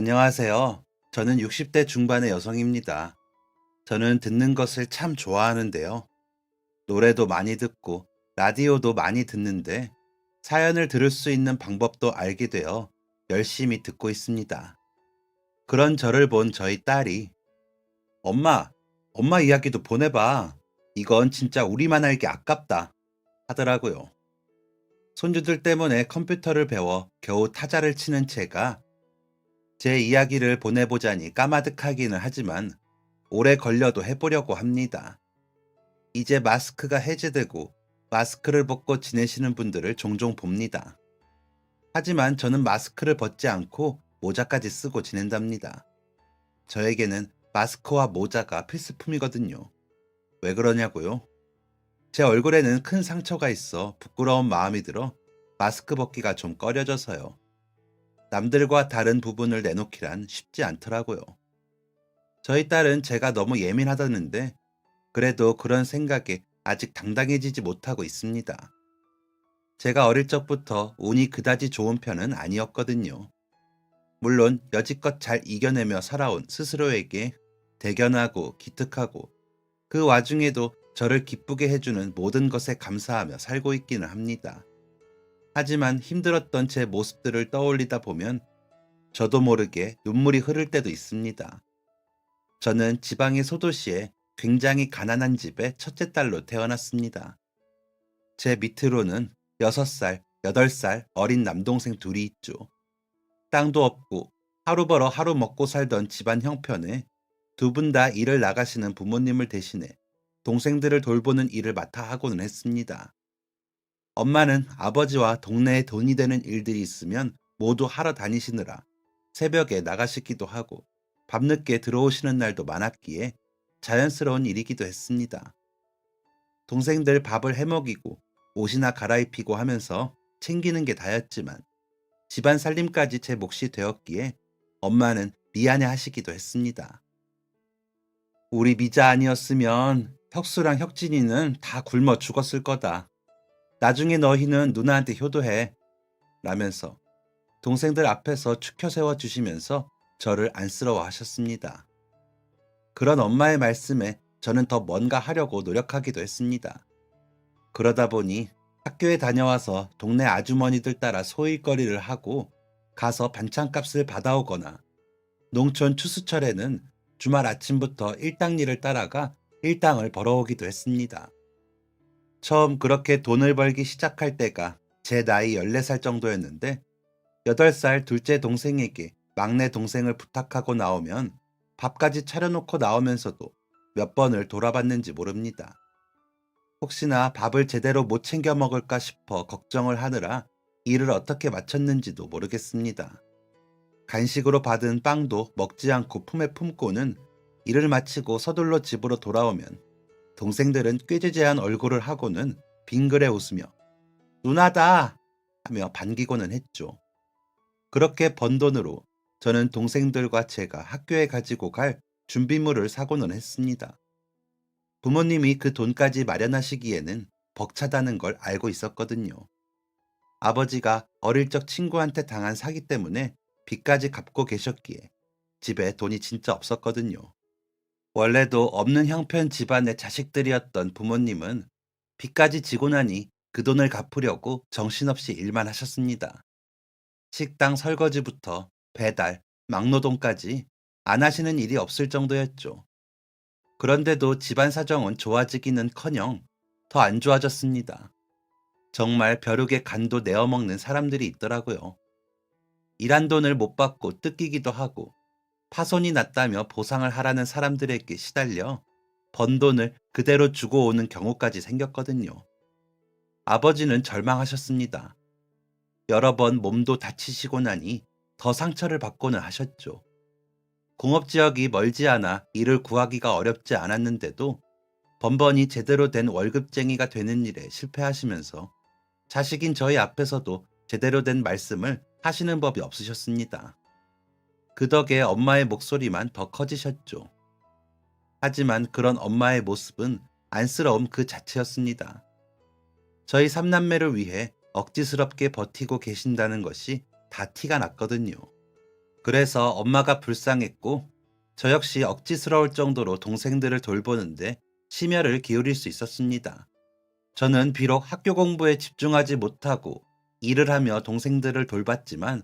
안녕하세요. 저는 60대 중반의 여성입니다. 저는 듣는 것을 참 좋아하는데요. 노래도 많이 듣고 라디오도 많이 듣는데 사연을 들을 수 있는 방법도 알게 되어 열심히 듣고 있습니다. 그런 저를 본 저희 딸이 엄마, 엄마 이야기도 보내봐. 이건 진짜 우리만 알기 아깝다 하더라고요. 손주들 때문에 컴퓨터를 배워 겨우 타자를 치는 제가 제 이야기를 보내보자니 까마득하기는 하지만 오래 걸려도 해보려고 합니다. 이제 마스크가 해제되고 마스크를 벗고 지내시는 분들을 종종 봅니다. 하지만 저는 마스크를 벗지 않고 모자까지 쓰고 지낸답니다. 저에게는 마스크와 모자가 필수품이거든요. 왜 그러냐고요? 제 얼굴에는 큰 상처가 있어 부끄러운 마음이 들어 마스크 벗기가 좀 꺼려져서요. 남들과 다른 부분을 내놓기란 쉽지 않더라고요. 저희 딸은 제가 너무 예민하다는데 그래도 그런 생각에 아직 당당해지지 못하고 있습니다. 제가 어릴 적부터 운이 그다지 좋은 편은 아니었거든요. 물론 여지껏 잘 이겨내며 살아온 스스로에게 대견하고 기특하고 그 와중에도 저를 기쁘게 해주는 모든 것에 감사하며 살고 있기는 합니다. 하지만 힘들었던 제 모습들을 떠올리다 보면 저도 모르게 눈물이 흐를 때도 있습니다. 저는 지방의 소도시에 굉장히 가난한 집의 첫째 딸로 태어났습니다. 제 밑으로는 6살, 8살 어린 남동생 둘이 있죠. 땅도 없고 하루 벌어 하루 먹고 살던 집안 형편에 두 분 다 일을 나가시는 부모님을 대신해 동생들을 돌보는 일을 맡아 하고는 했습니다. 엄마는 아버지와 동네에 돈이 되는 일들이 있으면 모두 하러 다니시느라 새벽에 나가시기도 하고 밤늦게 들어오시는 날도 많았기에 자연스러운 일이기도 했습니다. 동생들 밥을 해먹이고 옷이나 갈아입히고 하면서 챙기는 게 다였지만 집안 살림까지 제 몫이 되었기에 엄마는 미안해 하시기도 했습니다. 우리 미자 아니었으면 혁수랑 혁진이는 다 굶어 죽었을 거다. 나중에 너희는 누나한테 효도해. 라면서 동생들 앞에서 축혀 세워주시면서 저를 안쓰러워 하셨습니다. 그런 엄마의 말씀에 저는 더 뭔가 하려고 노력하기도 했습니다. 그러다 보니 학교에 다녀와서 동네 아주머니들 따라 소일거리를 하고 가서 반찬값을 받아오거나 농촌 추수철에는 주말 아침부터 일당일을 따라가 일당을 벌어오기도 했습니다. 처음 그렇게 돈을 벌기 시작할 때가 제 나이 14살 정도였는데 8살 둘째 동생에게 막내 동생을 부탁하고 나오면 밥까지 차려놓고 나오면서도 몇 번을 돌아봤는지 모릅니다. 혹시나 밥을 제대로 못 챙겨 먹을까 싶어 걱정을 하느라 일을 어떻게 마쳤는지도 모르겠습니다. 간식으로 받은 빵도 먹지 않고 품에 품고는 일을 마치고 서둘러 집으로 돌아오면 동생들은 꾀지지한 얼굴을 하고는 빙그레 웃으며 누나다 하며 반기고는 했죠. 그렇게 번 돈으로 저는 동생들과 제가 학교에 가지고 갈 준비물을 사고는 했습니다. 부모님이 그 돈까지 마련하시기에는 벅차다는 걸 알고 있었거든요. 아버지가 어릴 적 친구한테 당한 사기 때문에 빚까지 갚고 계셨기에 집에 돈이 진짜 없었거든요. 원래도 없는 형편 집안의 자식들이었던 부모님은 빚까지 지고 나니 그 돈을 갚으려고 정신없이 일만 하셨습니다. 식당 설거지부터 배달, 막노동까지 안 하시는 일이 없을 정도였죠. 그런데도 집안 사정은 좋아지기는커녕 더 안 좋아졌습니다. 정말 벼룩의 간도 내어먹는 사람들이 있더라고요. 일한 돈을 못 받고 뜯기기도 하고 파손이 났다며 보상을 하라는 사람들에게 시달려 번 돈을 그대로 주고 오는 경우까지 생겼거든요. 아버지는 절망하셨습니다. 여러 번 몸도 다치시고 나니 더 상처를 받고는 하셨죠. 공업지역이 멀지 않아 일을 구하기가 어렵지 않았는데도 번번이 제대로 된 월급쟁이가 되는 일에 실패하시면서 자식인 저희 앞에서도 제대로 된 말씀을 하시는 법이 없으셨습니다. 그 덕에 엄마의 목소리만 더 커지셨죠. 하지만 그런 엄마의 모습은 안쓰러움 그 자체였습니다. 저희 삼남매를 위해 억지스럽게 버티고 계신다는 것이 다 티가 났거든요. 그래서 엄마가 불쌍했고 저 역시 억지스러울 정도로 동생들을 돌보는데 심혈을 기울일 수 있었습니다. 저는 비록 학교 공부에 집중하지 못하고 일을 하며 동생들을 돌봤지만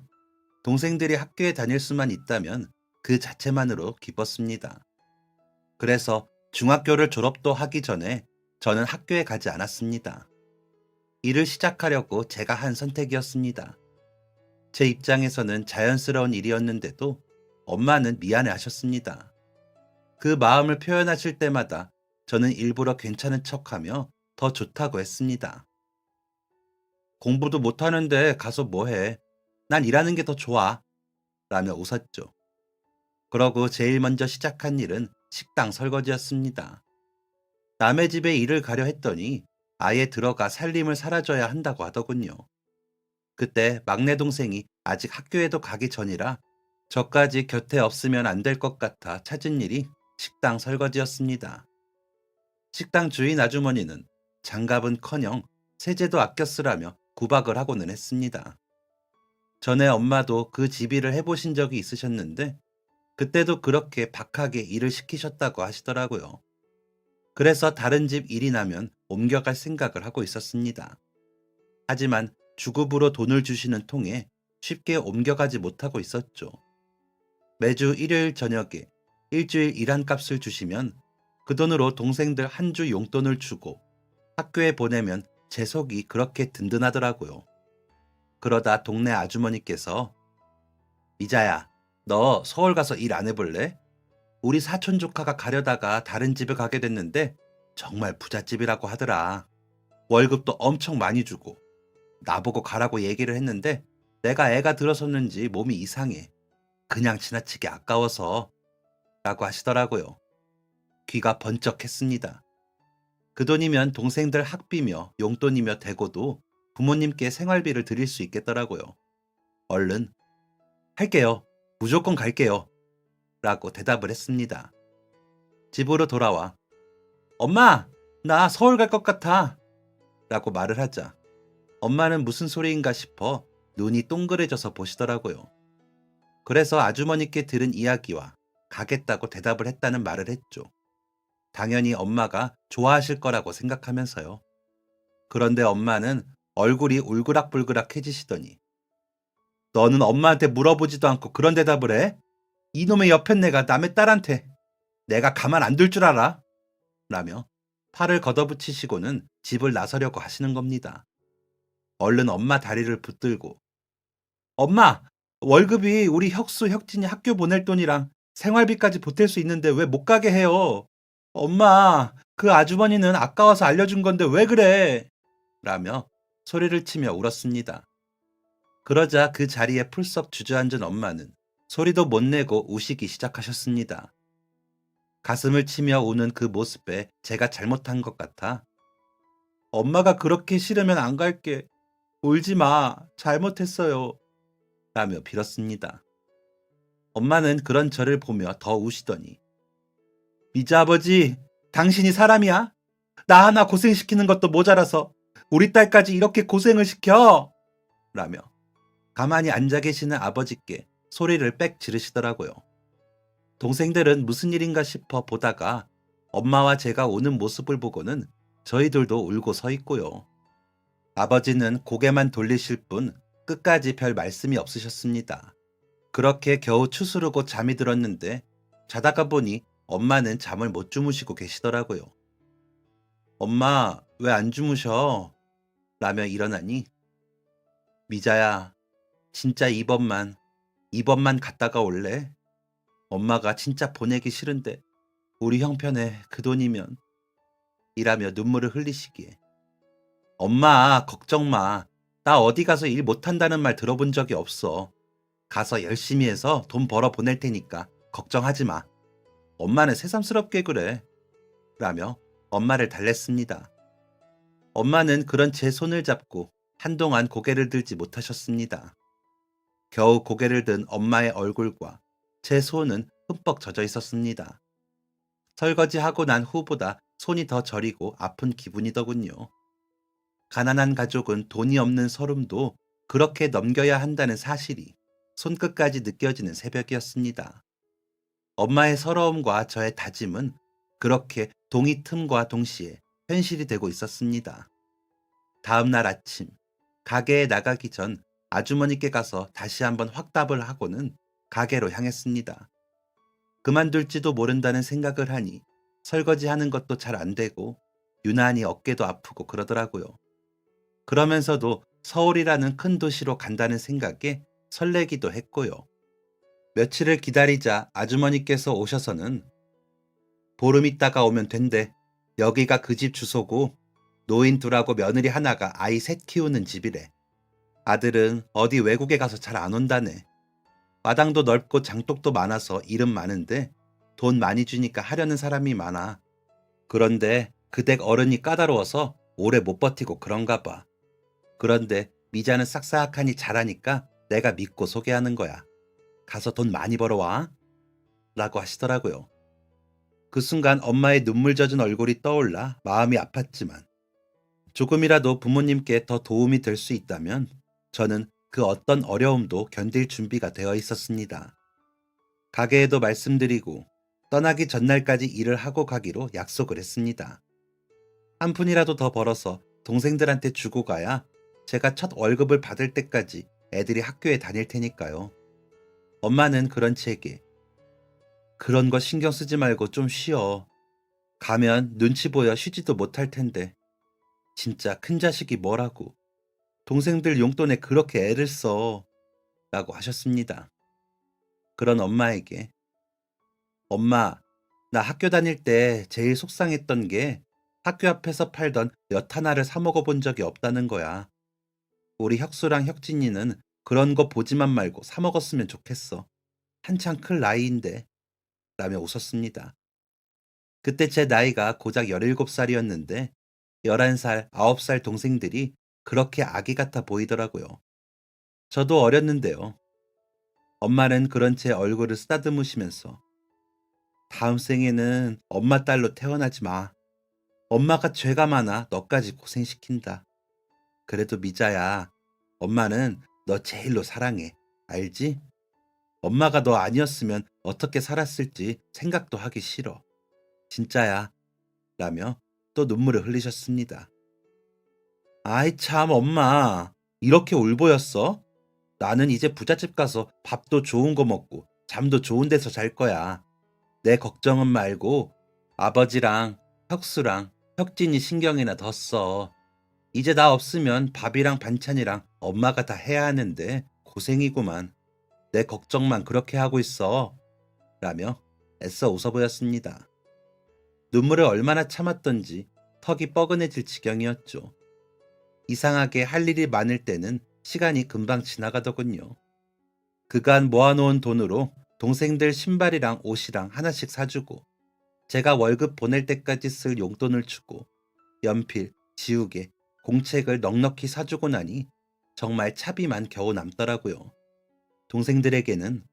동생들이 학교에 다닐 수만 있다면 그 자체만으로 기뻤습니다. 그래서 중학교를 졸업도 하기 전에 저는 학교에 가지 않았습니다. 일을 시작하려고 제가 한 선택이었습니다. 제 입장에서는 자연스러운 일이었는데도 엄마는 미안해 하셨습니다. 그 마음을 표현하실 때마다 저는 일부러 괜찮은 척하며 더 좋다고 했습니다. 공부도 못하는데 가서 뭐 해? 난 일하는 게 더 좋아. 라며 웃었죠. 그러고 제일 먼저 시작한 일은 식당 설거지였습니다. 남의 집에 일을 가려 했더니 아예 들어가 살림을 살아줘야 한다고 하더군요. 그때 막내 동생이 아직 학교에도 가기 전이라 저까지 곁에 없으면 안 될 것 같아 찾은 일이 식당 설거지였습니다. 식당 주인 아주머니는 장갑은커녕 세제도 아껴 쓰라며 구박을 하고는 했습니다. 전에 엄마도 그 집일을 해보신 적이 있으셨는데 그때도 그렇게 박하게 일을 시키셨다고 하시더라고요. 그래서 다른 집 일이 나면 옮겨갈 생각을 하고 있었습니다. 하지만 주급으로 돈을 주시는 통에 쉽게 옮겨가지 못하고 있었죠. 매주 일요일 저녁에 일주일 일한 값을 주시면 그 돈으로 동생들 한 주 용돈을 주고 학교에 보내면 제 속이 그렇게 든든하더라고요. 그러다 동네 아주머니께서 미자야, 너 서울 가서 일 안 해볼래? 우리 사촌 조카가 가려다가 다른 집에 가게 됐는데 정말 부잣집이라고 하더라. 월급도 엄청 많이 주고 나보고 가라고 얘기를 했는데 내가 애가 들어섰는지 몸이 이상해. 그냥 지나치게 아까워서 라고 하시더라고요. 귀가 번쩍했습니다. 그 돈이면 동생들 학비며 용돈이며 되고도 부모님께 생활비를 드릴 수 있겠더라고요. 얼른 할게요. 무조건 갈게요. 라고 대답을 했습니다. 집으로 돌아와 엄마, 나 서울 갈 것 같아. 라고 말을 하자 엄마는 무슨 소리인가 싶어 눈이 동그래져서 보시더라고요. 그래서 아주머니께 들은 이야기와 가겠다고 대답을 했다는 말을 했죠. 당연히 엄마가 좋아하실 거라고 생각하면서요. 그런데 엄마는 얼굴이 울그락불그락해지시더니 너는 엄마한테 물어보지도 않고 그런 대답을 해? 이놈의 여편네가 남의 딸한테 내가 가만 안 둘 줄 알아? 라며 팔을 걷어붙이시고는 집을 나서려고 하시는 겁니다. 얼른 엄마 다리를 붙들고 엄마! 월급이 우리 혁수, 혁진이 학교 보낼 돈이랑 생활비까지 보탤 수 있는데 왜 못 가게 해요? 엄마, 그 아주머니는 아까워서 알려준 건데 왜 그래? 라며 소리를 치며 울었습니다. 그러자 그 자리에 풀썩 주저앉은 엄마는 소리도 못 내고 우시기 시작하셨습니다. 가슴을 치며 우는 그 모습에 제가 잘못한 것 같아 엄마가 그렇게 싫으면 안 갈게. 울지 마. 잘못했어요. 라며 빌었습니다. 엄마는 그런 저를 보며 더 우시더니 미자 아버지, 당신이 사람이야? 나 하나 고생시키는 것도 모자라서 우리 딸까지 이렇게 고생을 시켜? 라며 가만히 앉아 계시는 아버지께 소리를 빽 지르시더라고요. 동생들은 무슨 일인가 싶어 보다가 엄마와 제가 오는 모습을 보고는 저희들도 울고 서 있고요. 아버지는 고개만 돌리실 뿐 끝까지 별 말씀이 없으셨습니다. 그렇게 겨우 추스르고 잠이 들었는데 자다가 보니 엄마는 잠을 못 주무시고 계시더라고요. 엄마, 왜 안 주무셔? 라며 일어나니 미자야, 진짜 이번만 갔다가 올래? 엄마가 진짜 보내기 싫은데 우리 형편에 그 돈이면 이라며 눈물을 흘리시기에 엄마, 걱정 마. 나 어디 가서 일 못한다는 말 들어본 적이 없어. 가서 열심히 해서 돈 벌어 보낼 테니까 걱정하지 마. 엄마는 새삼스럽게 그래. 라며 엄마를 달랬습니다. 엄마는 그런 제 손을 잡고 한동안 고개를 들지 못하셨습니다. 겨우 고개를 든 엄마의 얼굴과 제 손은 흠뻑 젖어 있었습니다. 설거지하고 난 후보다 손이 더 저리고 아픈 기분이더군요. 가난한 가족은 돈이 없는 서름도 그렇게 넘겨야 한다는 사실이 손끝까지 느껴지는 새벽이었습니다. 엄마의 서러움과 저의 다짐은 그렇게 동이 틈과 동시에 현실이 되고 있었습니다. 다음 날 아침, 가게에 나가기 전 아주머니께 가서 다시 한번 확답을 하고는 가게로 향했습니다. 그만둘지도 모른다는 생각을 하니 설거지하는 것도 잘 안 되고 유난히 어깨도 아프고 그러더라고요. 그러면서도 서울이라는 큰 도시로 간다는 생각에 설레기도 했고요. 며칠을 기다리자 아주머니께서 오셔서는 보름 있다가 오면 된대. 여기가 그 집 주소고 노인 둘하고 며느리 하나가 아이 셋 키우는 집이래. 아들은 어디 외국에 가서 잘 안 온다네. 마당도 넓고 장독도 많아서 일은 많은데 돈 많이 주니까 하려는 사람이 많아. 그런데 그 댁 어른이 까다로워서 오래 못 버티고 그런가 봐. 그런데 미자는 싹싹하니 잘하니까 내가 믿고 소개하는 거야. 가서 돈 많이 벌어와. 라고 하시더라고요. 그 순간 엄마의 눈물 젖은 얼굴이 떠올라 마음이 아팠지만 조금이라도 부모님께 더 도움이 될 수 있다면 저는 그 어떤 어려움도 견딜 준비가 되어 있었습니다. 가게에도 말씀드리고 떠나기 전날까지 일을 하고 가기로 약속을 했습니다. 한 푼이라도 더 벌어서 동생들한테 주고 가야 제가 첫 월급을 받을 때까지 애들이 학교에 다닐 테니까요. 엄마는 그런 제게 그런 거 신경 쓰지 말고 좀 쉬어. 가면 눈치 보여 쉬지도 못할 텐데. 진짜 큰 자식이 뭐라고. 동생들 용돈에 그렇게 애를 써. 라고 하셨습니다. 그런 엄마에게 엄마, 나 학교 다닐 때 제일 속상했던 게 학교 앞에서 팔던 엿 하나를 사 먹어본 적이 없다는 거야. 우리 혁수랑 혁진이는 그런 거 보지만 말고 사 먹었으면 좋겠어. 한창 클 나이인데. 라며 웃었습니다. 그때 제 나이가 고작 17살이었는데 11살, 9살 동생들이 그렇게 아기 같아 보이더라고요. 저도 어렸는데요. 엄마는 그런 제 얼굴을 쓰다듬으시면서 다음 생에는 엄마 딸로 태어나지 마. 엄마가 죄가 많아 너까지 고생시킨다. 그래도 미자야, 엄마는 너 제일로 사랑해. 알지? 엄마가 너 아니었으면 어떻게 살았을지 생각도 하기 싫어. 진짜야. 라며 또 눈물을 흘리셨습니다. 아이 참 엄마, 이렇게 울보였어? 나는 이제 부잣집 가서 밥도 좋은 거 먹고 잠도 좋은 데서 잘 거야. 내 걱정은 말고 아버지랑 혁수랑 혁진이 신경이나 더 써. 이제 나 없으면 밥이랑 반찬이랑 엄마가 다 해야 하는데 고생이구만. 내 걱정만 그렇게 하고 있어. 라며 애써 웃어 보였습니다. 눈물을 얼마나 참았던지 턱이 뻐근해질 지경이었죠. 이상하게 할 일이 많을 때는 시간이 금방 지나가더군요. 그간 모아놓은 돈으로 동생들 신발이랑 옷이랑 하나씩 사주고 제가 월급 보낼 때까지 쓸 용돈을 주고 연필, 지우개, 공책을 넉넉히 사주고 나니 정말 차비만 겨우 남더라고요. 동생들에게는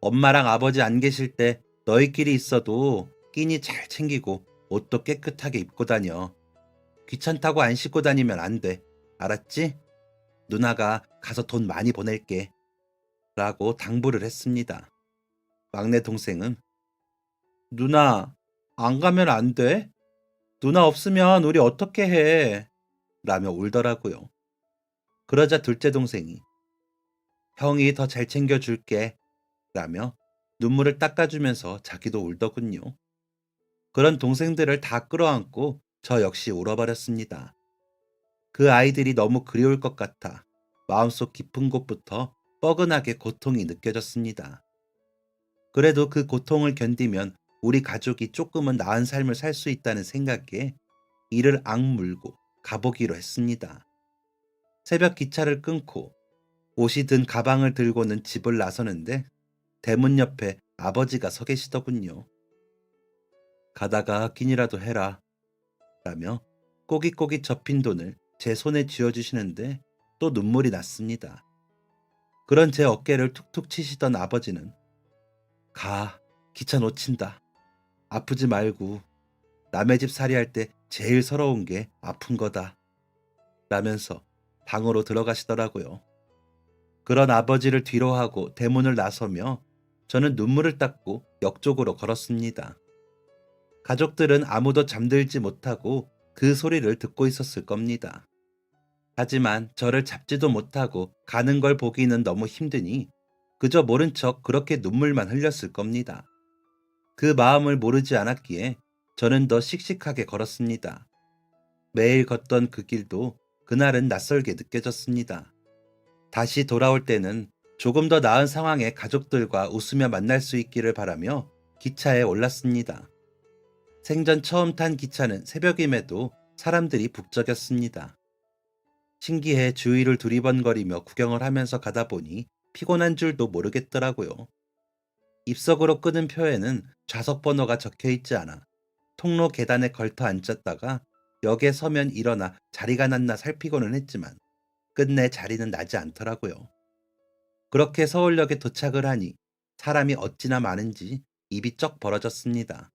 엄마랑 아버지 안 계실 때 너희끼리 있어도 끼니 잘 챙기고 옷도 깨끗하게 입고 다녀. 귀찮다고 안 씻고 다니면 안 돼. 알았지? 누나가 가서 돈 많이 보낼게. 라고 당부를 했습니다. 막내 동생은 누나, 안 가면 안 돼? 누나 없으면 우리 어떻게 해? 라며 울더라고요. 그러자 둘째 동생이 형이 더 잘 챙겨줄게. 라며 눈물을 닦아주면서 자기도 울더군요. 그런 동생들을 다 끌어안고 저 역시 울어버렸습니다. 그 아이들이 너무 그리울 것 같아 마음속 깊은 곳부터 뻐근하게 고통이 느껴졌습니다. 그래도 그 고통을 견디면 우리 가족이 조금은 나은 삶을 살 수 있다는 생각에 이를 악물고 가보기로 했습니다. 새벽 기차를 끊고 옷이 든 가방을 들고는 집을 나서는데 대문 옆에 아버지가 서 계시더군요. 가다가 끼니라도 해라. 라며 꼬깃꼬깃 접힌 돈을 제 손에 쥐어주시는데 또 눈물이 났습니다. 그런 제 어깨를 툭툭 치시던 아버지는 가, 기차 놓친다. 아프지 말고 남의 집 살이할 때 제일 서러운 게 아픈 거다. 라면서 방으로 들어가시더라고요. 그런 아버지를 뒤로하고 대문을 나서며 저는 눈물을 닦고 역 쪽으로 걸었습니다. 가족들은 아무도 잠들지 못하고 그 소리를 듣고 있었을 겁니다. 하지만 저를 잡지도 못하고 가는 걸 보기는 너무 힘드니 그저 모른 척 그렇게 눈물만 흘렸을 겁니다. 그 마음을 모르지 않았기에 저는 더 씩씩하게 걸었습니다. 매일 걷던 그 길도 그날은 낯설게 느껴졌습니다. 다시 돌아올 때는 조금 더 나은 상황의 가족들과 웃으며 만날 수 있기를 바라며 기차에 올랐습니다. 생전 처음 탄 기차는 새벽임에도 사람들이 북적였습니다. 신기해 주위를 두리번거리며 구경을 하면서 가다 보니 피곤한 줄도 모르겠더라고요. 입석으로 끄는 표에는 좌석 번호가 적혀 있지 않아 통로 계단에 걸터 앉았다가 역에 서면 일어나 자리가 났나 살피고는 했지만 끝내 자리는 나지 않더라고요. 그렇게 서울역에 도착을 하니 사람이 어찌나 많은지 입이 쩍 벌어졌습니다.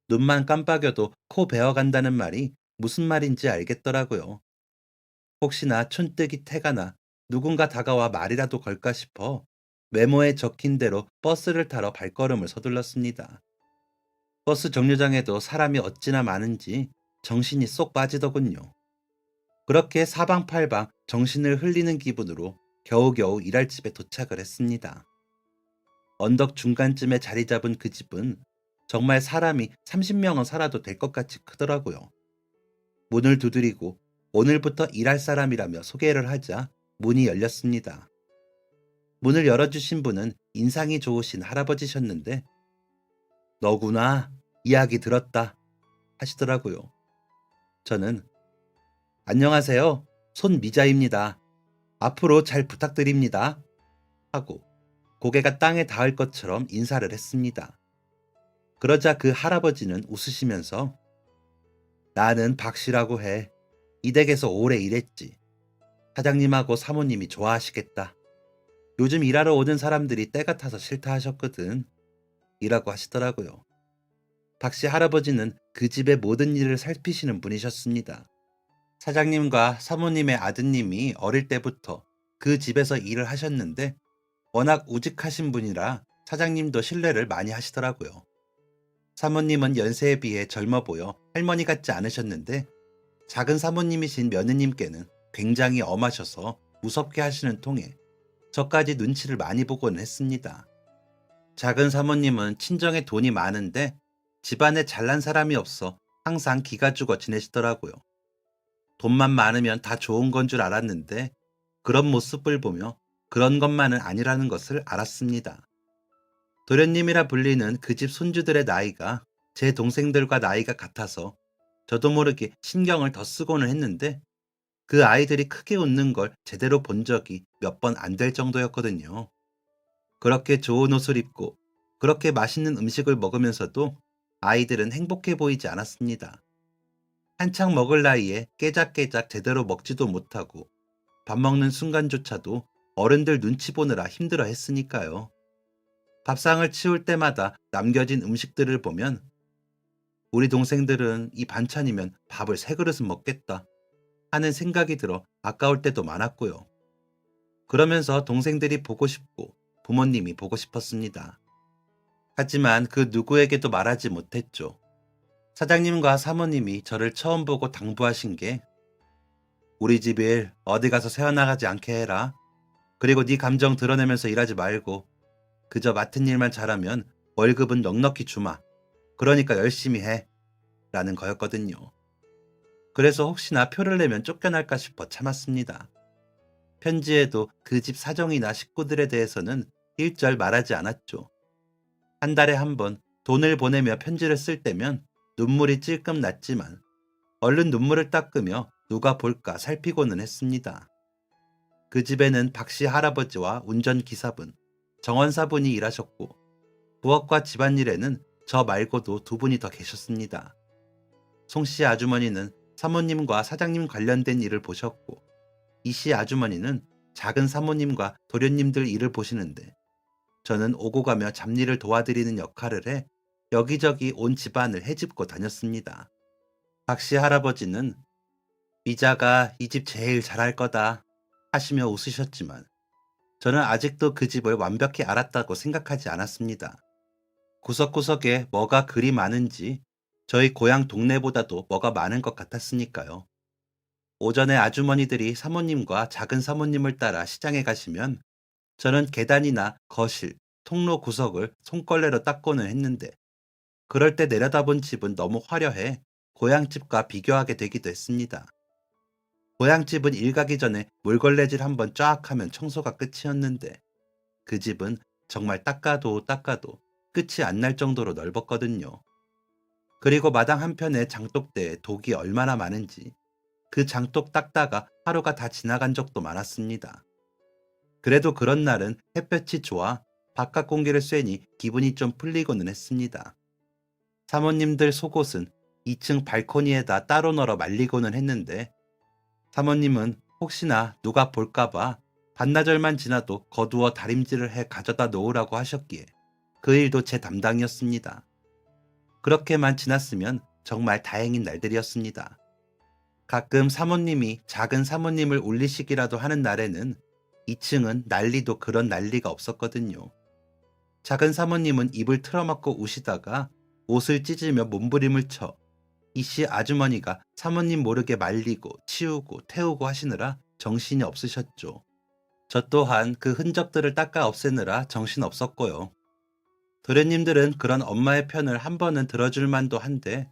눈만 깜빡여도 코 베어간다는 말이 무슨 말인지 알겠더라고요. 혹시나 촌뜨기 태가 나 누군가 다가와 말이라도 걸까 싶어 메모에 적힌 대로 버스를 타러 발걸음을 서둘렀습니다. 버스 정류장에도 사람이 어찌나 많은지 정신이 쏙 빠지더군요. 그렇게 사방팔방 정신을 흘리는 기분으로 겨우겨우 일할 집에 도착을 했습니다. 언덕 중간쯤에 자리 잡은 그 집은 정말 사람이 30명은 살아도 될 것 같이 크더라고요. 문을 두드리고 오늘부터 일할 사람이라며 소개를 하자 문이 열렸습니다. 문을 열어주신 분은 인상이 좋으신 할아버지셨는데 너구나, 이야기 들었다 하시더라고요. 저는 안녕하세요, 손미자입니다. 앞으로 잘 부탁드립니다 하고 고개가 땅에 닿을 것처럼 인사를 했습니다. 그러자 그 할아버지는 웃으시면서 나는 박씨라고 해. 이 댁에서 오래 일했지. 사장님하고 사모님이 좋아하시겠다. 요즘 일하러 오는 사람들이 때가 타서 싫다 하셨거든. 이라고 하시더라고요. 박씨 할아버지는 그 집의 모든 일을 살피시는 분이셨습니다. 사장님과 사모님의 아드님이 어릴 때부터 그 집에서 일을 하셨는데 워낙 우직하신 분이라 사장님도 신뢰를 많이 하시더라고요. 사모님은 연세에 비해 젊어 보여 할머니 같지 않으셨는데 작은 사모님이신 며느님께는 굉장히 엄하셔서 무섭게 하시는 통에 저까지 눈치를 많이 보곤 했습니다. 작은 사모님은 친정에 돈이 많은데 집안에 잘난 사람이 없어 항상 기가 죽어 지내시더라고요. 돈만 많으면 다 좋은 건 줄 알았는데 그런 모습을 보며 그런 것만은 아니라는 것을 알았습니다. 도련님이라 불리는 그 집 손주들의 나이가 제 동생들과 나이가 같아서 저도 모르게 신경을 더 쓰고는 했는데 그 아이들이 크게 웃는 걸 제대로 본 적이 몇 번 안 될 정도였거든요. 그렇게 좋은 옷을 입고 그렇게 맛있는 음식을 먹으면서도 아이들은 행복해 보이지 않았습니다. 한창 먹을 나이에 깨작깨작 제대로 먹지도 못하고 밥 먹는 순간조차도 어른들 눈치 보느라 힘들어 했으니까요. 밥상을 치울 때마다 남겨진 음식들을 보면 우리 동생들은 이 반찬이면 밥을 세 그릇은 먹겠다 하는 생각이 들어 아까울 때도 많았고요. 그러면서 동생들이 보고 싶고 부모님이 보고 싶었습니다. 하지만 그 누구에게도 말하지 못했죠. 사장님과 사모님이 저를 처음 보고 당부하신 게 우리 집 일 어디 가서 새어나가지 않게 해라. 그리고 네 감정 드러내면서 일하지 말고 그저 맡은 일만 잘하면 월급은 넉넉히 주마. 그러니까 열심히 해. 라는 거였거든요. 그래서 혹시나 표를 내면 쫓겨날까 싶어 참았습니다. 편지에도 그 집 사정이나 식구들에 대해서는 일절 말하지 않았죠. 한 달에 한 번 돈을 보내며 편지를 쓸 때면 눈물이 찔끔 났지만 얼른 눈물을 닦으며 누가 볼까 살피고는 했습니다. 그 집에는 박씨 할아버지와 운전기사분, 정원사분이 일하셨고 부엌과 집안일에는 저 말고도 두 분이 더 계셨습니다. 송씨 아주머니는 사모님과 사장님 관련된 일을 보셨고 이씨 아주머니는 작은 사모님과 도련님들 일을 보시는데 저는 오고 가며 잡일을 도와드리는 역할을 해 여기저기 온 집안을 헤집고 다녔습니다. 박씨 할아버지는 미자가 이 집 제일 잘할 거다 하시며 웃으셨지만 저는 아직도 그 집을 완벽히 알았다고 생각하지 않았습니다. 구석구석에 뭐가 그리 많은지 저희 고향 동네보다도 뭐가 많은 것 같았으니까요. 오전에 아주머니들이 사모님과 작은 사모님을 따라 시장에 가시면 저는 계단이나 거실, 통로 구석을 손걸레로 닦고는 했는데 그럴 때 내려다본 집은 너무 화려해 고향집과 비교하게 되기도 했습니다. 고향집은 일 가기 전에 물걸레질 한번 쫙 하면 청소가 끝이었는데 그 집은 정말 닦아도 끝이 안 날 정도로 넓었거든요. 그리고 마당 한편에 장독대에 독이 얼마나 많은지 그 장독 닦다가 하루가 다 지나간 적도 많았습니다. 그래도 그런 날은 햇볕이 좋아 바깥 공기를 쐬니 기분이 좀 풀리고는 했습니다. 사모님들 속옷은 2층 발코니에다 따로 널어 말리고는 했는데 사모님은 혹시나 누가 볼까봐 반나절만 지나도 거두어 다림질을 해 가져다 놓으라고 하셨기에 그 일도 제 담당이었습니다. 그렇게만 지났으면 정말 다행인 날들이었습니다. 가끔 사모님이 작은 사모님을 울리시기라도 하는 날에는 2층은 난리도 그런 난리가 없었거든요. 작은 사모님은 입을 틀어막고 우시다가 옷을 찢으며 몸부림을 쳐 이씨 아주머니가 사모님 모르게 말리고 치우고 태우고 하시느라 정신이 없으셨죠. 저 또한 그 흔적들을 닦아 없애느라 정신 없었고요. 도련님들은 그런 엄마의 편을 한 번은 들어줄 만도 한데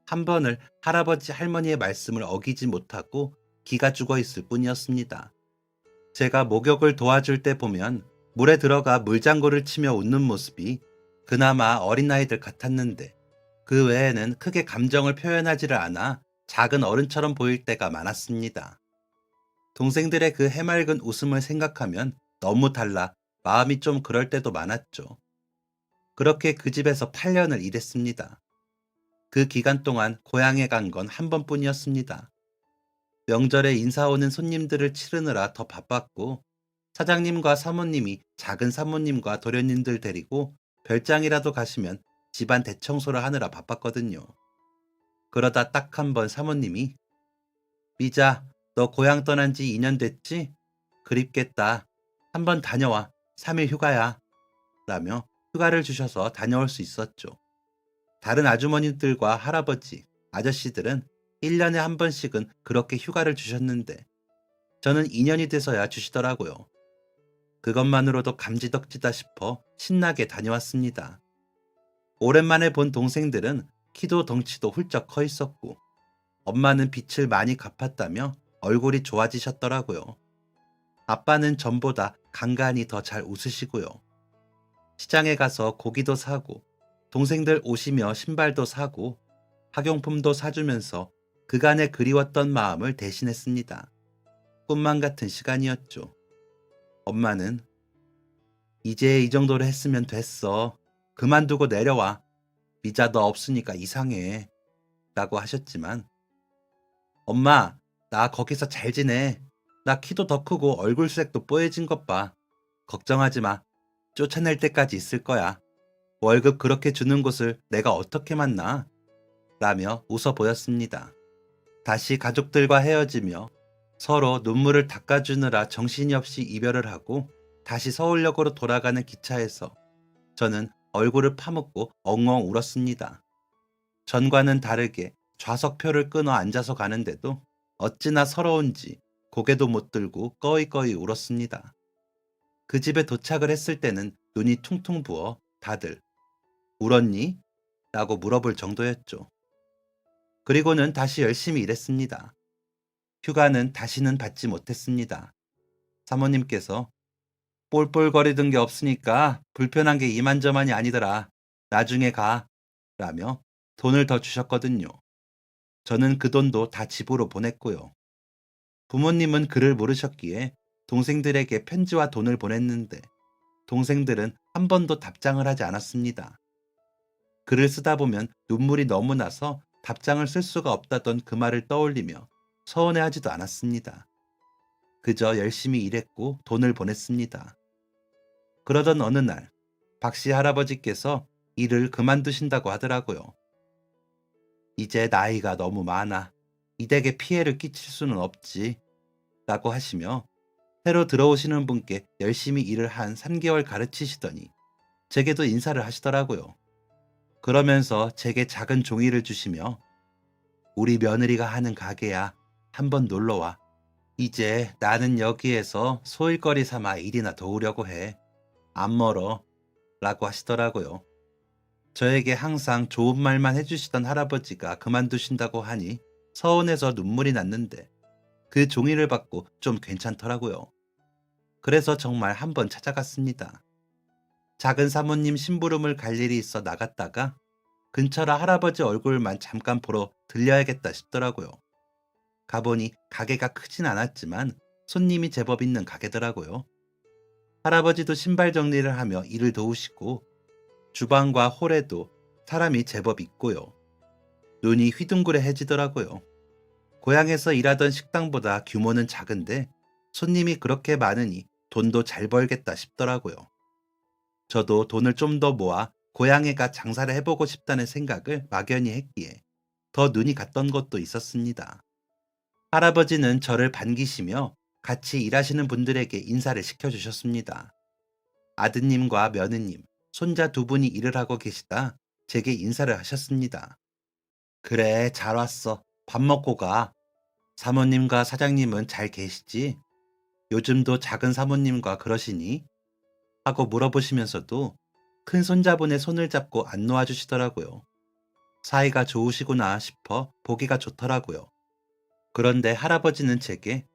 한 번을 할아버지 할머니의 말씀을 어기지 못하고 기가 죽어 있을 뿐이었습니다. 제가 목욕을 도와줄 때 보면 물에 들어가 물장구를 치며 웃는 모습이 그나마 어린아이들 같았는데 그 외에는 크게 감정을 표현하지를 않아 작은 어른처럼 보일 때가 많았습니다. 동생들의 그 해맑은 웃음을 생각하면 너무 달라 마음이 좀 그럴 때도 많았죠. 그렇게 그 집에서 8년을 일했습니다. 그 기간 동안 고향에 간 건 한 번뿐이었습니다. 명절에 인사 오는 손님들을 치르느라 더 바빴고 사장님과 사모님이 작은 사모님과 도련님들 데리고 별장이라도 가시면 집안 대청소를 하느라 바빴거든요. 그러다 딱 한 번 사모님이 미자, 너 고향 떠난 지 2년 됐지? 그립겠다. 한번 다녀와. 3일 휴가야. 라며 휴가를 주셔서 다녀올 수 있었죠. 다른 아주머니들과 할아버지, 아저씨들은 1년에 한 번씩은 그렇게 휴가를 주셨는데 저는 2년이 돼서야 주시더라고요. 그것만으로도 감지덕지다 싶어 신나게 다녀왔습니다. 오랜만에 본 동생들은 키도 덩치도 훌쩍 커 있었고 엄마는 빚을 많이 갚았다며 얼굴이 좋아지셨더라고요. 아빠는 전보다 간간히 더 잘 웃으시고요. 시장에 가서 고기도 사고 동생들 옷이며 신발도 사고 학용품도 사주면서 그간의 그리웠던 마음을 대신했습니다. 꿈만 같은 시간이었죠. 엄마는 이제 이 정도로 했으면 됐어. 그만두고 내려와. 미자 너 없으니까 이상해. 라고 하셨지만 엄마 나 거기서 잘 지내. 나 키도 더 크고 얼굴색도 뽀얘진 것 봐. 걱정하지 마. 쫓아낼 때까지 있을 거야. 월급 그렇게 주는 곳을 내가 어떻게 만나? 라며 웃어 보였습니다. 다시 가족들과 헤어지며 서로 눈물을 닦아주느라 정신이 없이 이별을 하고 다시 서울역으로 돌아가는 기차에서 저는 얼굴을 파묻고 엉엉 울었습니다. 전과는 다르게 좌석표를 끊어 앉아서 가는데도 어찌나 서러운지 고개도 못 들고 꺼이꺼이 울었습니다. 그 집에 도착을 했을 때는 눈이 퉁퉁 부어 다들 울었니? 라고 물어볼 정도였죠. 그리고는 다시 열심히 일했습니다. 휴가는 다시는 받지 못했습니다. 사모님께서 볼볼거리던 게 없으니까 불편한 게 이만저만이 아니더라. 나중에 가. 라며 돈을 더 주셨거든요. 저는 그 돈도 다 집으로 보냈고요. 부모님은 글을 모르셨기에 동생들에게 편지와 돈을 보냈는데 동생들은 한 번도 답장을 하지 않았습니다. 글을 쓰다 보면 눈물이 너무 나서 답장을 쓸 수가 없다던 그 말을 떠올리며 서운해하지도 않았습니다. 그저 열심히 일했고 돈을 보냈습니다. 그러던 어느 날 박씨 할아버지께서 일을 그만두신다고 하더라고요. 이제 나이가 너무 많아. 이 댁에 피해를 끼칠 수는 없지. 라고 하시며 새로 들어오시는 분께 열심히 일을 한 3개월 가르치시더니 제게도 인사를 하시더라고요. 그러면서 제게 작은 종이를 주시며 우리 며느리가 하는 가게야. 한번 놀러와. 이제 나는 여기에서 소일거리 삼아 일이나 도우려고 해. 안 멀어. 라고 하시더라고요. 저에게 항상 좋은 말만 해주시던 할아버지가 그만두신다고 하니 서운해서 눈물이 났는데 그 종이를 받고 좀 괜찮더라고요. 그래서 정말 한번 찾아갔습니다. 작은 사모님 심부름을 갈 일이 있어 나갔다가 근처라 할아버지 얼굴만 잠깐 보러 들려야겠다 싶더라고요. 가보니 가게가 크진 않았지만 손님이 제법 있는 가게더라고요. 할아버지도 신발 정리를 하며 일을 도우시고 주방과 홀에도 사람이 제법 있고요. 눈이 휘둥그레해지더라고요. 고향에서 일하던 식당보다 규모는 작은데 손님이 그렇게 많으니 돈도 잘 벌겠다 싶더라고요. 저도 돈을 좀 더 모아 고향에 가 장사를 해보고 싶다는 생각을 막연히 했기에 더 눈이 갔던 것도 있었습니다. 할아버지는 저를 반기시며 같이 일하시는 분들에게 인사를 시켜주셨습니다. 아드님과 며느님, 손자 두 분이 일을 하고 계시다 제게 인사를 하셨습니다. 그래, 잘 왔어. 밥 먹고 가. 사모님과 사장님은 잘 계시지? 요즘도 작은 사모님과 그러시니? 하고 물어보시면서도 큰 손자분의 손을 잡고 안 놓아주시더라고요. 사이가 좋으시구나 싶어 보기가 좋더라고요. 그런데 할아버지는 제게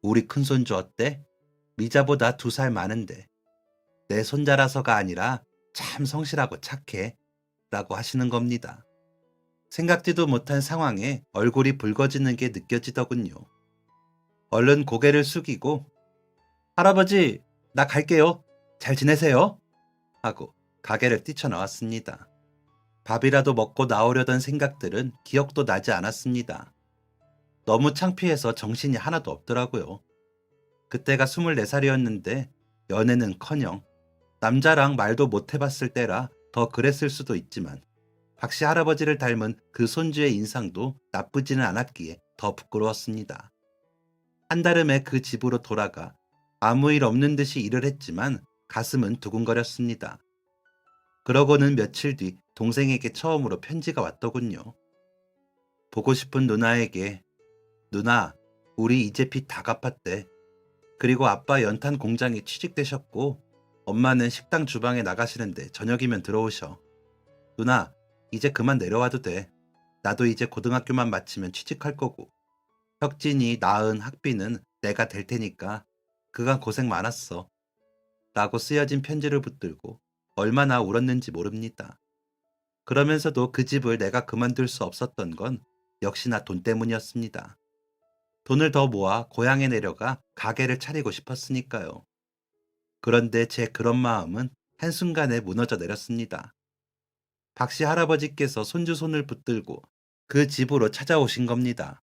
우리 큰손주 어때? 미자보다 2살 많은데 내 손자라서가 아니라 참 성실하고 착해 라고 하시는 겁니다. 생각지도 못한 상황에 얼굴이 붉어지는 게 느껴지더군요. 얼른 고개를 숙이고 할아버지, 나 갈게요. 잘 지내세요. 하고 가게를 뛰쳐나왔습니다. 밥이라도 먹고 나오려던 생각들은 기억도 나지 않았습니다. 너무 창피해서 정신이 하나도 없더라고요. 그때가 24살이었는데 연애는커녕 남자랑 말도 못 해봤을 때라 더 그랬을 수도 있지만 박씨 할아버지를 닮은 그 손주의 인상도 나쁘지는 않았기에 더 부끄러웠습니다. 한달음에 그 집으로 돌아가 아무 일 없는 듯이 일을 했지만 가슴은 두근거렸습니다. 그러고는 며칠 뒤 동생에게 처음으로 편지가 왔더군요. 보고 싶은 누나에게 누나, 우리 이제 빚 다 갚았대. 그리고 아빠 연탄 공장에 취직되셨고 엄마는 식당 주방에 나가시는데 저녁이면 들어오셔. 누나, 이제 그만 내려와도 돼. 나도 이제 고등학교만 마치면 취직할 거고. 혁진이 낳은 학비는 내가 댈 테니까 그간 고생 많았어. 라고 쓰여진 편지를 붙들고 얼마나 울었는지 모릅니다. 그러면서도 그 집을 내가 그만둘 수 없었던 건 역시나 돈 때문이었습니다. 돈을 더 모아 고향에 내려가 가게를 차리고 싶었으니까요. 그런데 제 그런 마음은 한순간에 무너져 내렸습니다. 박씨 할아버지께서 손주 손을 붙들고 그 집으로 찾아오신 겁니다.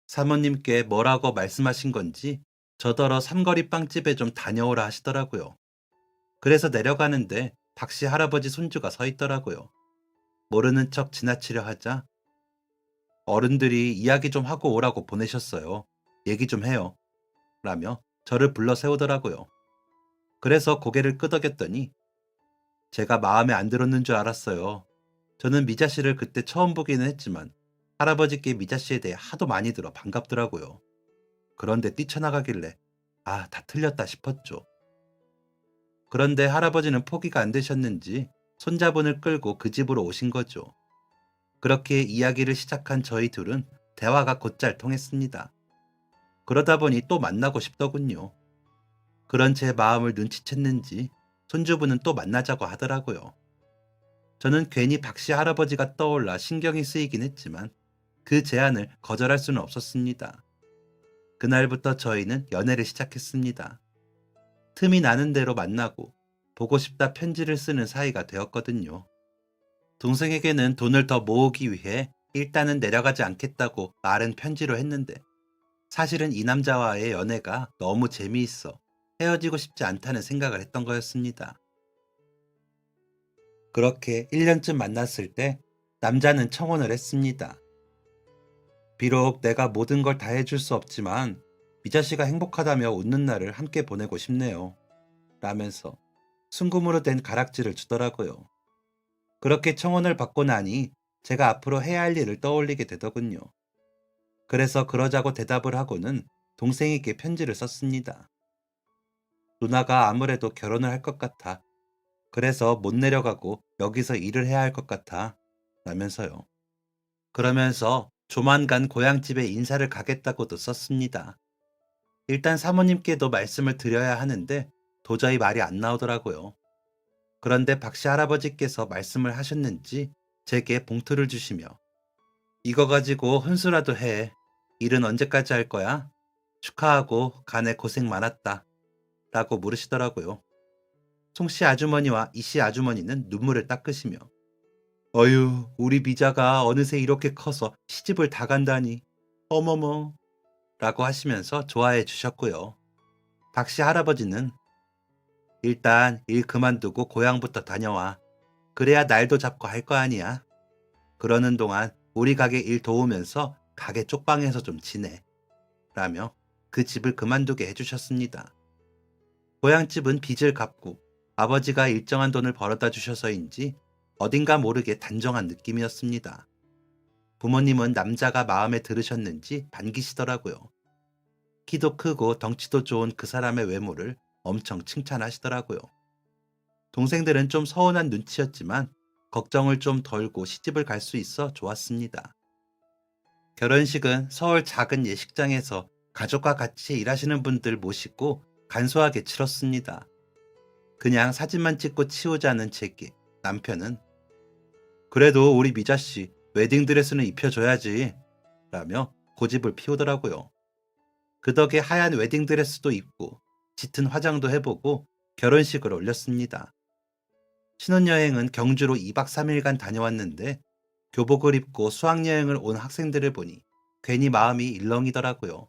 사모님께 뭐라고 말씀하신 건지 저더러 삼거리 빵집에 좀 다녀오라 하시더라고요. 그래서 내려가는데 박씨 할아버지 손주가 서 있더라고요. 모르는 척 지나치려 하자 어른들이 이야기 좀 하고 오라고 보내셨어요. 얘기 좀 해요. 라며 저를 불러 세우더라고요. 그래서 고개를 끄덕였더니 제가 마음에 안 들었는 줄 알았어요. 저는 미자 씨를 그때 처음 보기는 했지만 할아버지께 미자 씨에 대해 하도 많이 들어 반갑더라고요. 그런데 뛰쳐나가길래 다 틀렸다 싶었죠. 그런데 할아버지는 포기가 안 되셨는지 손자분을 끌고 그 집으로 오신 거죠. 그렇게 이야기를 시작한 저희 둘은 대화가 곧잘 통했습니다. 그러다 보니 또 만나고 싶더군요. 그런 제 마음을 눈치챘는지 손주분은 또 만나자고 하더라고요. 저는 괜히 박씨 할아버지가 떠올라 신경이 쓰이긴 했지만 그 제안을 거절할 수는 없었습니다. 그날부터 저희는 연애를 시작했습니다. 틈이 나는 대로 만나고 보고 싶다 편지를 쓰는 사이가 되었거든요. 동생에게는 돈을 더 모으기 위해 일단은 내려가지 않겠다고 말은 편지로 했는데 사실은 이 남자와의 연애가 너무 재미있어 헤어지고 싶지 않다는 생각을 했던 거였습니다. 그렇게 1년쯤 만났을 때 남자는 청혼을 했습니다. 비록 내가 모든 걸 다 해줄 수 없지만 미자 씨가 행복하다며 웃는 날을 함께 보내고 싶네요. 라면서 순금으로 된 가락지를 주더라고요. 그렇게 청혼을 받고 나니 제가 앞으로 해야 할 일을 떠올리게 되더군요. 그래서 그러자고 대답을 하고는 동생에게 편지를 썼습니다. 누나가 아무래도 결혼을 할 것 같아. 그래서 못 내려가고 여기서 일을 해야 할 것 같아. 라면서요. 그러면서 조만간 고향집에 인사를 가겠다고도 썼습니다. 일단 사모님께도 말씀을 드려야 하는데 도저히 말이 안 나오더라고요. 그런데 박씨 할아버지께서 말씀을 하셨는지 제게 봉투를 주시며 이거 가지고 혼수라도 해. 일은 언제까지 할 거야? 축하하고 간에 고생 많았다. 라고 물으시더라고요. 송씨 아주머니와 이씨 아주머니는 눈물을 닦으시며 어휴, 우리 미자가 어느새 이렇게 커서 시집을 다 간다니. 어머머. 라고 하시면서 좋아해 주셨고요. 박씨 할아버지는 일단 일 그만두고 고향부터 다녀와. 그래야 날도 잡고 할 거 아니야. 그러는 동안 우리 가게 일 도우면서 가게 쪽방에서 좀 지내. 라며 그 집을 그만두게 해주셨습니다. 고향집은 빚을 갚고 아버지가 일정한 돈을 벌어다 주셔서인지 어딘가 모르게 단정한 느낌이었습니다. 부모님은 남자가 마음에 들으셨는지 반기시더라고요. 키도 크고 덩치도 좋은 그 사람의 외모를 엄청 칭찬하시더라고요. 동생들은 좀 서운한 눈치였지만 걱정을 좀 덜고 시집을 갈 수 있어 좋았습니다. 결혼식은 서울 작은 예식장에서 가족과 같이 일하시는 분들 모시고 간소하게 치렀습니다. 그냥 사진만 찍고 치우자는 제게 남편은 그래도 우리 미자씨 웨딩드레스는 입혀줘야지 라며 고집을 피우더라고요. 그 덕에 하얀 웨딩드레스도 입고 짙은 화장도 해보고 결혼식을 올렸습니다. 신혼여행은 경주로 2박 3일간 다녀왔는데 교복을 입고 수학여행을 온 학생들을 보니 괜히 마음이 일렁이더라고요.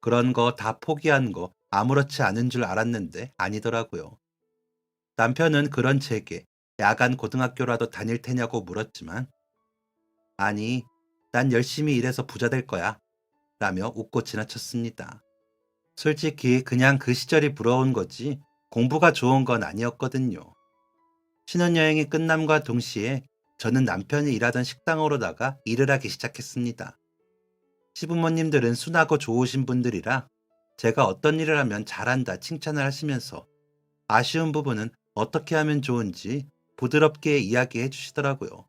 그런 거 다 포기한 거 아무렇지 않은 줄 알았는데 아니더라고요. 남편은 그런 제게 야간 고등학교라도 다닐 테냐고 물었지만 아니, 난 열심히 일해서 부자 될 거야 라며 웃고 지나쳤습니다. 솔직히 그냥 그 시절이 부러운 거지 공부가 좋은 건 아니었거든요. 신혼여행이 끝남과 동시에 저는 남편이 일하던 식당으로다가 일을 하기 시작했습니다. 시부모님들은 순하고 좋으신 분들이라 제가 어떤 일을 하면 잘한다 칭찬을 하시면서 아쉬운 부분은 어떻게 하면 좋은지 부드럽게 이야기해 주시더라고요.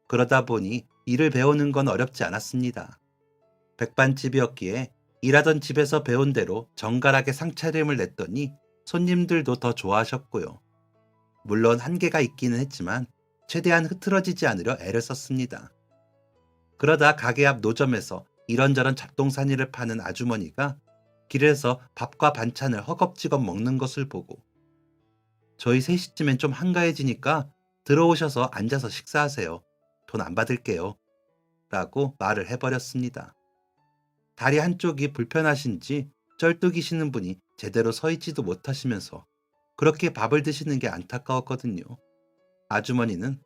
그러다 보니 일을 배우는 건 어렵지 않았습니다. 백반집이었기에 일하던 집에서 배운 대로 정갈하게 상차림을 냈더니 손님들도 더 좋아하셨고요. 물론 한계가 있기는 했지만 최대한 흐트러지지 않으려 애를 썼습니다. 그러다 가게 앞 노점에서 이런저런 잡동사니를 파는 아주머니가 길에서 밥과 반찬을 허겁지겁 먹는 것을 보고 저희 3시쯤엔 좀 한가해지니까 들어오셔서 앉아서 식사하세요. 돈 안 받을게요. 라고 말을 해버렸습니다. 다리 한쪽이 불편하신지 쩔뚝이시는 분이 제대로 서 있지도 못하시면서 그렇게 밥을 드시는 게 안타까웠거든요. 아주머니는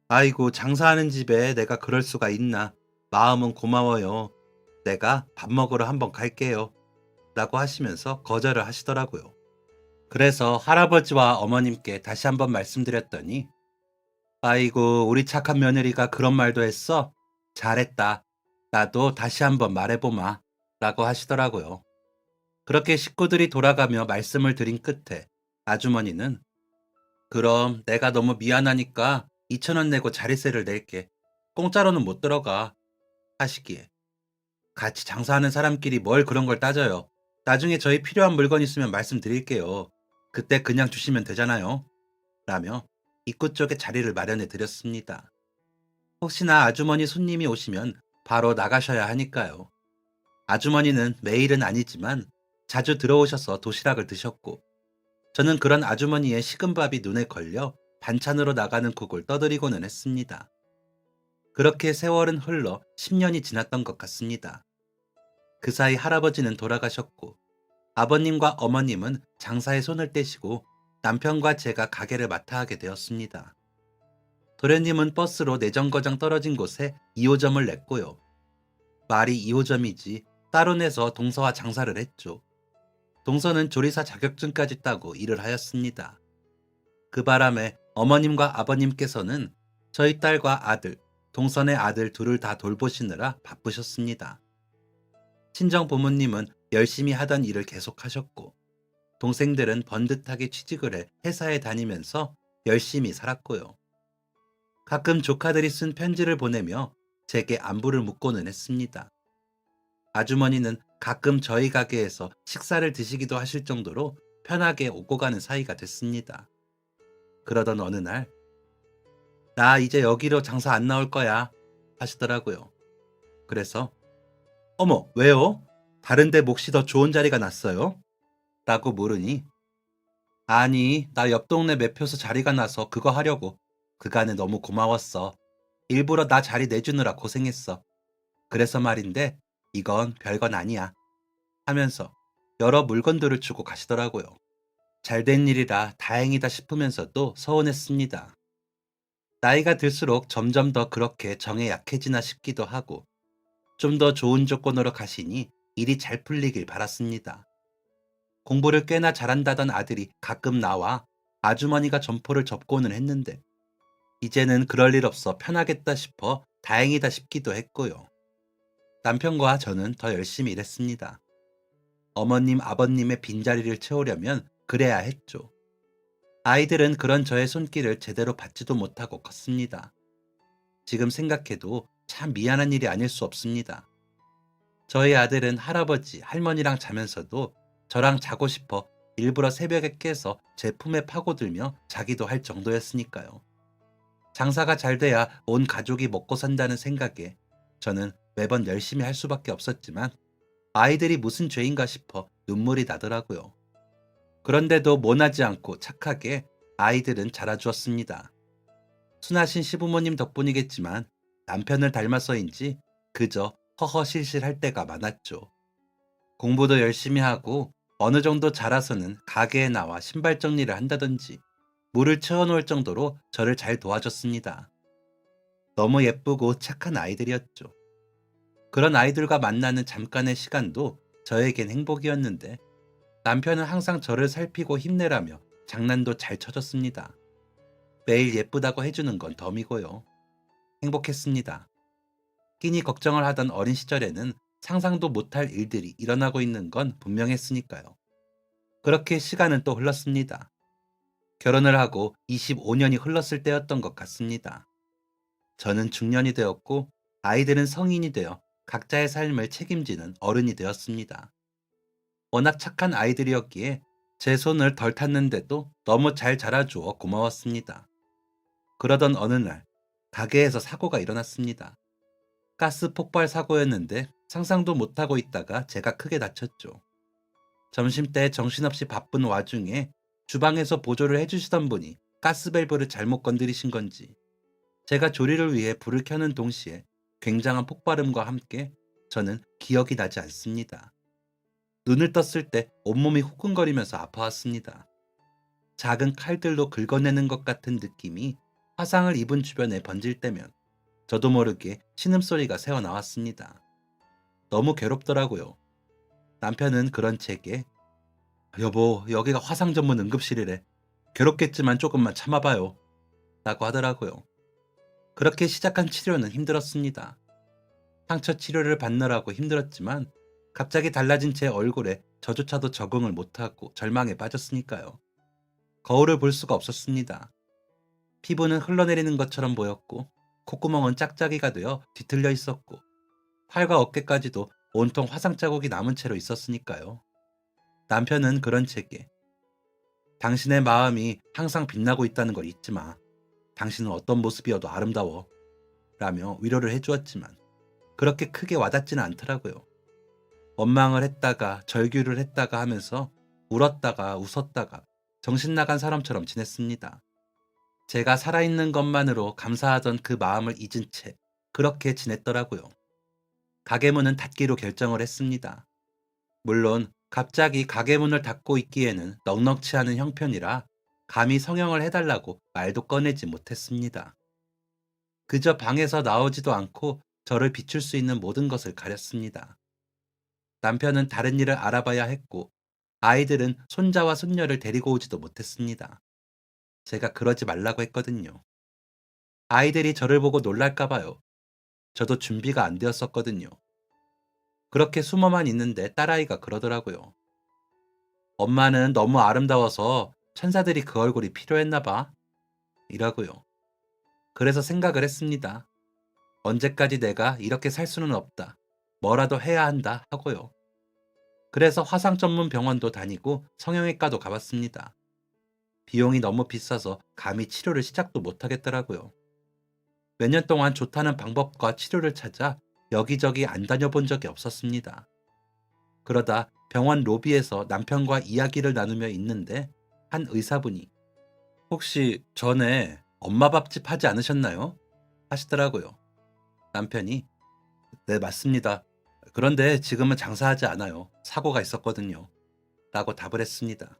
아이고 장사하는 집에 내가 그럴 수가 있나. 마음은 고마워요. 내가 밥 먹으러 한번 갈게요. 라고 하시면서 거절을 하시더라고요. 그래서 할아버지와 어머님께 다시 한번 말씀드렸더니 아이고 우리 착한 며느리가 그런 말도 했어? 잘했다. 나도 다시 한번 말해보마. 라고 하시더라고요. 그렇게 식구들이 돌아가며 말씀을 드린 끝에 아주머니는 그럼 내가 너무 미안하니까 2,000원 내고 자리세를 낼게. 공짜로는 못 들어가. 하시기에 같이 장사하는 사람끼리 뭘 그런 걸 따져요. 나중에 저희 필요한 물건 있으면 말씀드릴게요. 그때 그냥 주시면 되잖아요. 라며 입구 쪽에 자리를 마련해 드렸습니다. 혹시나 아주머니 손님이 오시면 바로 나가셔야 하니까요. 아주머니는 매일은 아니지만 자주 들어오셔서 도시락을 드셨고 저는 그런 아주머니의 식은 밥이 눈에 걸려 반찬으로 나가는 국을 떠드리고는 했습니다. 그렇게 세월은 흘러 10년이 지났던 것 같습니다. 그 사이 할아버지는 돌아가셨고 아버님과 어머님은 장사에 손을 떼시고 남편과 제가 가게를 맡아 하게 되었습니다. 도련님은 버스로 내정거장 떨어진 곳에 2호점을 냈고요. 말이 2호점이지 따로 내서 동서와 장사를 했죠. 동서는 조리사 자격증까지 따고 일을 하였습니다. 그 바람에 어머님과 아버님께서는 저희 딸과 아들, 동선의 아들 둘을 다 돌보시느라 바쁘셨습니다. 친정 부모님은 열심히 하던 일을 계속하셨고, 동생들은 번듯하게 취직을 해 회사에 다니면서 열심히 살았고요. 가끔 조카들이 쓴 편지를 보내며 제게 안부를 묻고는 했습니다. 아주머니는 가끔 저희 가게에서 식사를 드시기도 하실 정도로 편하게 오고 가는 사이가 됐습니다. 그러던 어느 날, 나 이제 여기로 장사 안 나올 거야 하시더라고요. 그래서, 어머, 왜요? 다른데 몫이 더 좋은 자리가 났어요? 라고 물으니, 아니, 나 옆 동네 매표소 자리가 나서 그거 하려고. 그간에 너무 고마웠어. 일부러 나 자리 내주느라 고생했어. 그래서 말인데, 이건 별건 아니야. 하면서 여러 물건들을 주고 가시더라고요. 잘된 일이라 다행이다 싶으면서도 서운했습니다. 나이가 들수록 점점 더 그렇게 정에 약해지나 싶기도 하고, 좀 더 좋은 조건으로 가시니 일이 잘 풀리길 바랐습니다. 공부를 꽤나 잘한다던 아들이 가끔 나와 아주머니가 점포를 접고는 했는데, 이제는 그럴 일 없어 편하겠다 싶어 다행이다 싶기도 했고요. 남편과 저는 더 열심히 일했습니다. 어머님, 아버님의 빈자리를 채우려면 그래야 했죠. 아이들은 그런 저의 손길을 제대로 받지도 못하고 컸습니다. 지금 생각해도 참 미안한 일이 아닐 수 없습니다. 저희 아들은 할아버지, 할머니랑 자면서도 저랑 자고 싶어 일부러 새벽에 깨서 제 품에 파고들며 자기도 할 정도였으니까요. 장사가 잘 돼야 온 가족이 먹고 산다는 생각에 저는 매번 열심히 할 수밖에 없었지만, 아이들이 무슨 죄인가 싶어 눈물이 나더라고요. 그런데도 모나지 않고 착하게 아이들은 자라주었습니다. 순하신 시부모님 덕분이겠지만 남편을 닮아서인지 그저 허허실실할 때가 많았죠. 공부도 열심히 하고 어느 정도 자라서는 가게에 나와 신발 정리를 한다든지 물을 채워놓을 정도로 저를 잘 도와줬습니다. 너무 예쁘고 착한 아이들이었죠. 그런 아이들과 만나는 잠깐의 시간도 저에겐 행복이었는데, 남편은 항상 저를 살피고 힘내라며 장난도 잘 쳐줬습니다. 매일 예쁘다고 해주는 건 덤이고요. 행복했습니다. 끼니 걱정을 하던 어린 시절에는 상상도 못할 일들이 일어나고 있는 건 분명했으니까요. 그렇게 시간은 또 흘렀습니다. 결혼을 하고 25년이 흘렀을 때였던 것 같습니다. 저는 중년이 되었고 아이들은 성인이 되어 각자의 삶을 책임지는 어른이 되었습니다. 워낙 착한 아이들이었기에 제 손을 덜 탔는데도 너무 잘 자라주어 고마웠습니다. 그러던 어느 날 가게에서 사고가 일어났습니다. 가스 폭발 사고였는데 상상도 못하고 있다가 제가 크게 다쳤죠. 점심때 정신없이 바쁜 와중에 주방에서 보조를 해주시던 분이 가스밸브를 잘못 건드리신 건지, 제가 조리를 위해 불을 켜는 동시에 굉장한 폭발음과 함께 저는 기억이 나지 않습니다. 눈을 떴을 때 온몸이 후끈거리면서 아파왔습니다. 작은 칼들로 긁어내는 것 같은 느낌이 화상을 입은 주변에 번질 때면 저도 모르게 신음소리가 새어나왔습니다. 너무 괴롭더라고요. 남편은 그런 제게, 여보, 여기가 화상 전문 응급실이래. 괴롭겠지만 조금만 참아봐요. 라고 하더라고요. 그렇게 시작한 치료는 힘들었습니다. 상처 치료를 받느라고 힘들었지만 갑자기 달라진 제 얼굴에 저조차도 적응을 못하고 절망에 빠졌으니까요. 거울을 볼 수가 없었습니다. 피부는 흘러내리는 것처럼 보였고 콧구멍은 짝짝이가 되어 뒤틀려 있었고 팔과 어깨까지도 온통 화상 자국이 남은 채로 있었으니까요. 남편은 그런 제게, 당신의 마음이 항상 빛나고 있다는 걸 잊지 마. 당신은 어떤 모습이어도 아름다워. 라며 위로를 해주었지만 그렇게 크게 와닿지는 않더라고요. 원망을 했다가 절규를 했다가 하면서 울었다가 웃었다가 정신 나간 사람처럼 지냈습니다. 제가 살아있는 것만으로 감사하던 그 마음을 잊은 채 그렇게 지냈더라고요. 가게 문은 닫기로 결정을 했습니다. 물론 갑자기 가게 문을 닫고 있기에는 넉넉치 않은 형편이라 감히 성형을 해달라고 말도 꺼내지 못했습니다. 그저 방에서 나오지도 않고 저를 비출 수 있는 모든 것을 가렸습니다. 남편은 다른 일을 알아봐야 했고 아이들은 손자와 손녀를 데리고 오지도 못했습니다. 제가 그러지 말라고 했거든요. 아이들이 저를 보고 놀랄까 봐요. 저도 준비가 안 되었었거든요. 그렇게 숨어만 있는데 딸아이가 그러더라고요. 엄마는 너무 아름다워서 천사들이 그 얼굴이 필요했나 봐. 이라고요. 그래서 생각을 했습니다. 언제까지 내가 이렇게 살 수는 없다. 뭐라도 해야 한다 하고요. 그래서 화상 전문 병원도 다니고 성형외과도 가봤습니다. 비용이 너무 비싸서 감히 치료를 시작도 못 하겠더라고요. 몇 년 동안 좋다는 방법과 치료를 찾아 여기저기 안 다녀본 적이 없었습니다. 그러다 병원 로비에서 남편과 이야기를 나누며 있는데 한 의사분이 혹시 전에 엄마 밥집 하지 않으셨나요? 하시더라고요. 남편이 네, 맞습니다. 그런데 지금은 장사하지 않아요. 사고가 있었거든요. 라고 답을 했습니다.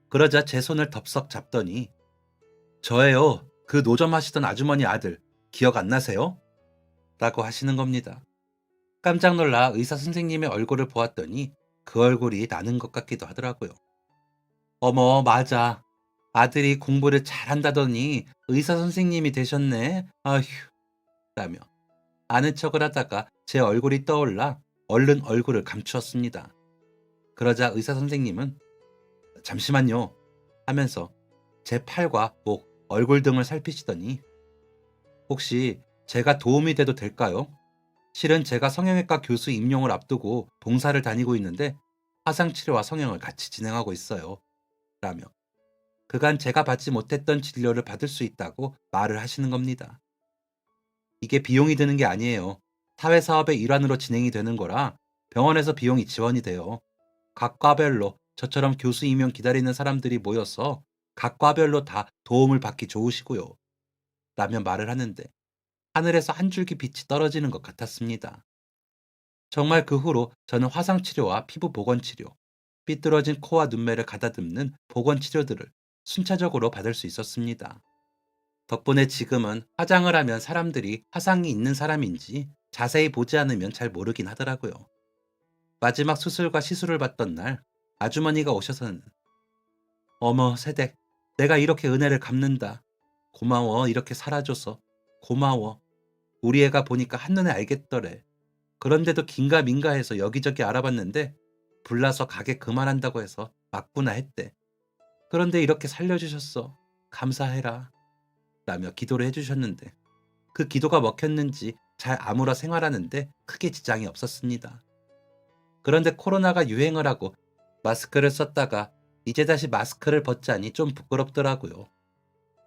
그러자 제 손을 덥석 잡더니 저예요. 그 노점 하시던 아주머니 아들 기억 안 나세요? 라고 하시는 겁니다. 깜짝 놀라 의사 선생님의 얼굴을 보았더니 그 얼굴이 나는 것 같기도 하더라고요. 어머, 맞아. 아들이 공부를 잘한다더니 의사 선생님이 되셨네. 아휴. 라며 아는 척을 하다가 제 얼굴이 떠올라 얼른 얼굴을 감추었습니다. 그러자 의사 선생님은 잠시만요 하면서 제 팔과 목, 얼굴 등을 살피시더니 혹시 제가 도움이 돼도 될까요? 실은 제가 성형외과 교수 임용을 앞두고 봉사를 다니고 있는데 화상치료와 성형을 같이 진행하고 있어요. 라며 그간 제가 받지 못했던 진료를 받을 수 있다고 말을 하시는 겁니다. 이게 비용이 드는 게 아니에요. 사회사업의 일환으로 진행이 되는 거라 병원에서 비용이 지원이 돼요. 각 과별로 저처럼 교수 임용 기다리는 사람들이 모여서 각 과별로 다 도움을 받기 좋으시고요. 라며 말을 하는데 하늘에서 한 줄기 빛이 떨어지는 것 같았습니다. 정말 그 후로 저는 화상치료와 피부 보건치료, 삐뚤어진 코와 눈매를 가다듬는 보건치료들을 순차적으로 받을 수 있었습니다. 덕분에 지금은 화장을 하면 사람들이 화상이 있는 사람인지 자세히 보지 않으면 잘 모르긴 하더라고요. 마지막 수술과 시술을 받던 날 아주머니가 오셔서는 어머 세댁, 내가 이렇게 은혜를 갚는다. 고마워 이렇게 살아줘서. 고마워. 우리 애가 보니까 한눈에 알겠더래. 그런데도 긴가민가 해서 여기저기 알아봤는데 불나서 가게 그만한다고 해서 맞구나 했대. 그런데 이렇게 살려주셨어. 감사해라. 라며 기도를 해주셨는데 그 기도가 먹혔는지 잘 아무러 생활하는데 크게 지장이 없었습니다. 그런데 코로나가 유행을 하고 마스크를 썼다가 이제 다시 마스크를 벗자니 좀 부끄럽더라고요.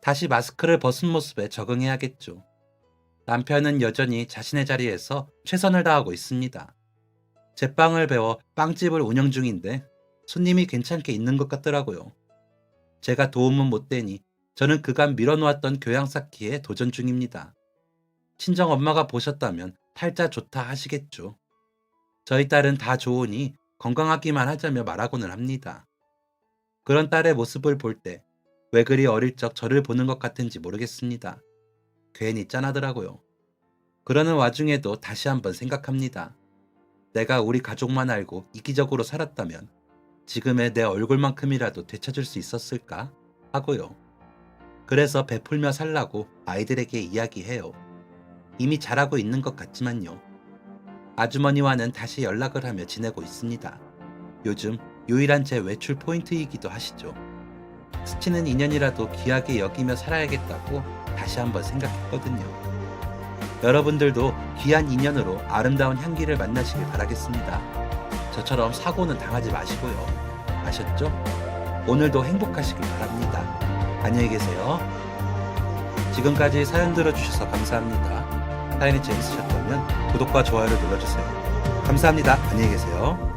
다시 마스크를 벗은 모습에 적응해야겠죠. 남편은 여전히 자신의 자리에서 최선을 다하고 있습니다. 제빵을 배워 빵집을 운영 중인데 손님이 괜찮게 있는 것 같더라고요. 제가 도움은 못 되니 저는 그간 밀어놓았던 교양 쌓기에 도전 중입니다. 친정 엄마가 보셨다면 팔자 좋다 하시겠죠. 저희 딸은 다 좋으니 건강하기만 하자며 말하고는 합니다. 그런 딸의 모습을 볼 때 왜 그리 어릴 적 저를 보는 것 같은지 모르겠습니다. 괜히 짠하더라고요. 그러는 와중에도 다시 한번 생각합니다. 내가 우리 가족만 알고 이기적으로 살았다면 지금의 내 얼굴만큼이라도 되찾을 수 있었을까 하고요. 그래서 베풀며 살라고 아이들에게 이야기해요. 이미 잘하고 있는 것 같지만요. 아주머니와는 다시 연락을 하며 지내고 있습니다. 요즘 유일한 제 외출 포인트이기도 하시죠. 스치는 인연이라도 귀하게 여기며 살아야겠다고 다시 한번 생각했거든요. 여러분들도 귀한 인연으로 아름다운 향기를 만나시길 바라겠습니다. 저처럼 사고는 당하지 마시고요. 아셨죠? 오늘도 행복하시길 바랍니다. 안녕히 계세요. 지금까지 사연 들어주셔서 감사합니다. 사연이 재밌으셨다면 구독과 좋아요를 눌러주세요. 감사합니다. 안녕히 계세요.